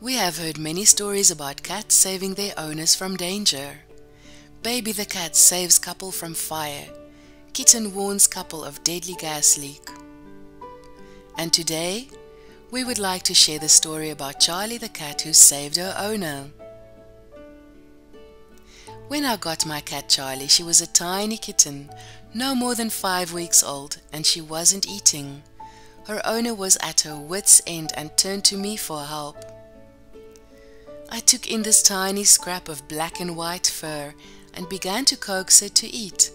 We have heard many stories about cats saving their owners from danger. Baby the cat saves couple from fire. Kitten warns couple of deadly gas leak. And today, we would like to share the story about Charlie the cat who saved her owner. When I got my cat Charlie, she was a tiny kitten, no more than 5 weeks old, and she wasn't eating. Her owner was at her wits' end and turned to me for help. I took in this tiny scrap of black and white fur and began to coax her to eat.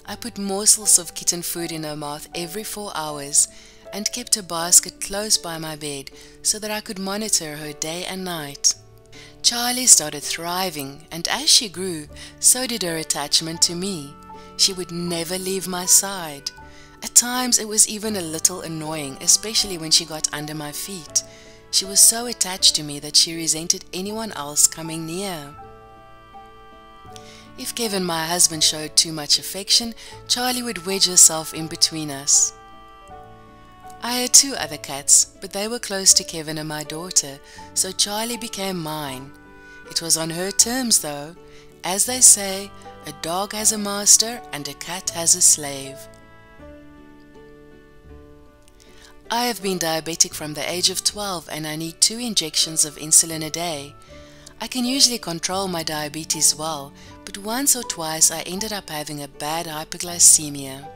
I put morsels of kitten food in her mouth every 4 hours and kept a basket close by my bed so that I could monitor her day and night. Charlie started thriving, and as she grew, so did her attachment to me. She would never leave my side. At times it was even a little annoying, especially when she got under my feet. She was so attached to me that she resented anyone else coming near. If Kevin, my husband, showed too much affection, Charlie would wedge herself in between us. I had 2 other cats, but they were close to Kevin and my daughter, so Charlie became mine. It was on her terms though. As they say, a dog has a master and a cat has a slave. I have been diabetic from the age of 12 and I need 2 injections of insulin a day. I can usually control my diabetes well, but once or twice I ended up having a bad hypoglycemia.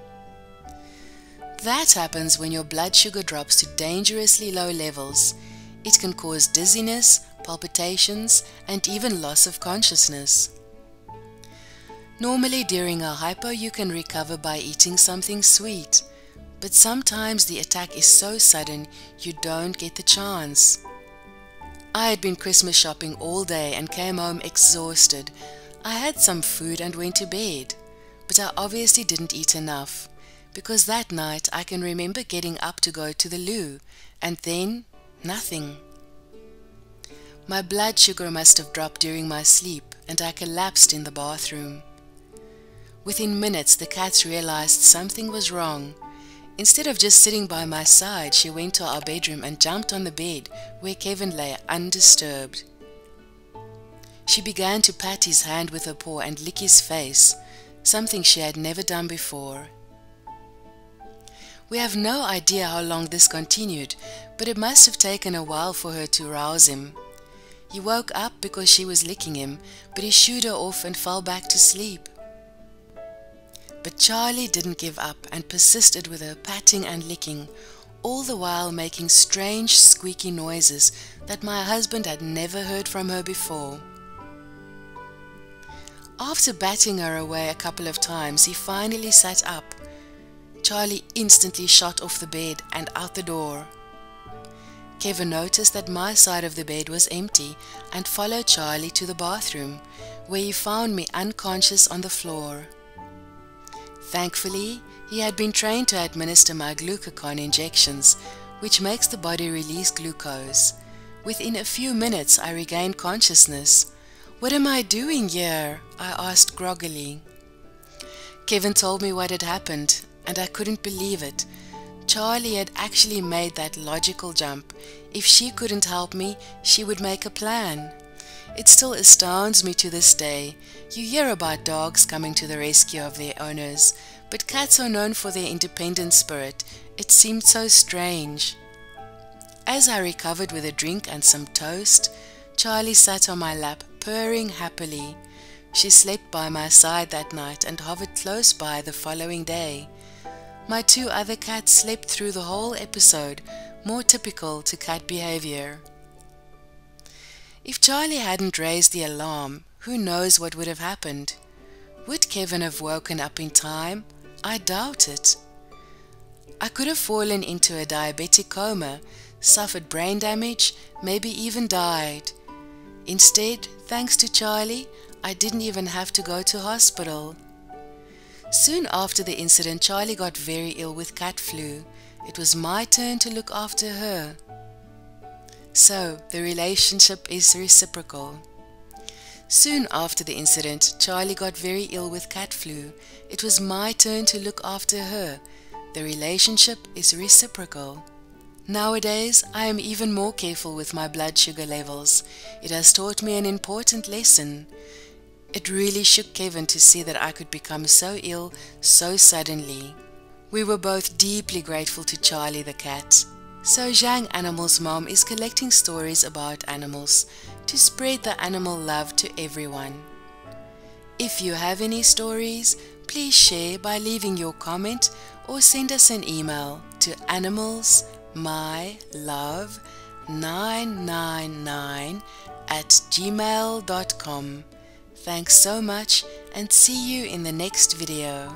That happens when your blood sugar drops to dangerously low levels. It can cause dizziness, palpitations, and even loss of consciousness. Normally during a hypo you can recover by eating something sweet. But sometimes the attack is so sudden you don't get the chance. I had been Christmas shopping all day and came home exhausted. I had some food and went to bed, but I obviously didn't eat enough, because that night I can remember getting up to go to the loo, and then nothing. My blood sugar must have dropped during my sleep, and I collapsed in the bathroom. Within minutes the cats realized something was wrong. Instead of just sitting by my side, she went to our bedroom and jumped on the bed where Kevin lay undisturbed. She began to pat his hand with her paw and lick his face, something she had never done before. We have no idea how long this continued, but it must have taken a while for her to rouse him. He woke up because she was licking him, but he shooed her off and fell back to sleep. But Charlie didn't give up and persisted with her patting and licking, all the while making strange squeaky noises that my husband had never heard from her before. After batting her away a couple of times, he finally sat up. Charlie instantly shot off the bed and out the door. Kevin noticed that my side of the bed was empty and followed Charlie to the bathroom, where he found me unconscious on the floor. Thankfully, he had been trained to administer my glucagon injections, which makes the body release glucose. Within a few minutes, I regained consciousness. "What am I doing here?" I asked groggily. Kevin told me what had happened, and I couldn't believe it. Charlie had actually made that logical jump. If she couldn't help me, she would make a plan. It still astounds me to this day. You hear about dogs coming to the rescue of their owners, but cats are known for their independent spirit. It seemed so strange. As I recovered with a drink and some toast, Charlie sat on my lap, purring happily. She slept by my side that night and hovered close by the following day. My 2 other cats slept through the whole episode, more typical to cat behavior. If Charlie hadn't raised the alarm, who knows what would have happened? Would Kevin have woken up in time? I doubt it. I could have fallen into a diabetic coma, suffered brain damage, maybe even died. Instead, thanks to Charlie, I didn't even have to go to hospital. Soon after the incident, Charlie got very ill with cat flu. It was my turn to look after her. So, the relationship is reciprocal. Soon after the incident, Charlie got very ill with cat flu. It was my turn to look after her. The relationship is reciprocal. Nowadays, I am even more careful with my blood sugar levels. It has taught me an important lesson. It really shook Kevin to see that I could become so ill so suddenly. We were both deeply grateful to Charlie the cat. So Jang Animal's mom is collecting stories about animals to spread the animal love to everyone. If you have any stories, please share by leaving your comment or send us an email to animalsmylove999@gmail.com. Thanks so much and see you in the next video.